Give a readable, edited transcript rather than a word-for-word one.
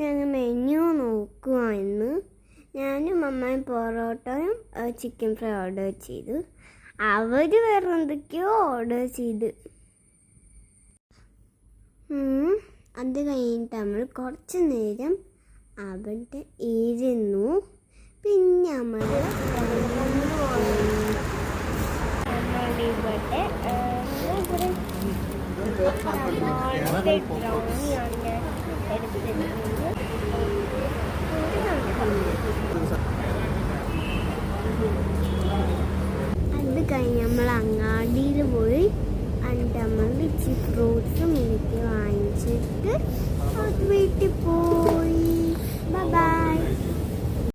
ഞാൻ മെനു നോക്കുമായിരുന്നു. ഞാനും അമ്മയും പൊറോട്ടയും ചിക്കൻ ഫ്രൈ ഓർഡർ ചെയ്തു. അവർ വേറെ എന്തൊക്കെയോ ഓർഡർ ചെയ്ത്. അത് കഴിഞ്ഞിട്ട് നമ്മൾ കുറച്ച് നേരം അവിടെ ഇരുന്നു. പിന്നെ നമ്മൾ അത് കഴിഞ്ഞ് നമ്മൾ അങ്ങാടിയിൽ പോയി. എന്നിട്ട് നമ്മൾ ഇച്ചിരി ഫ്രൂട്ട്സും എനിക്ക് വാങ്ങിച്ചിട്ട് വീട്ടിൽ പോകും.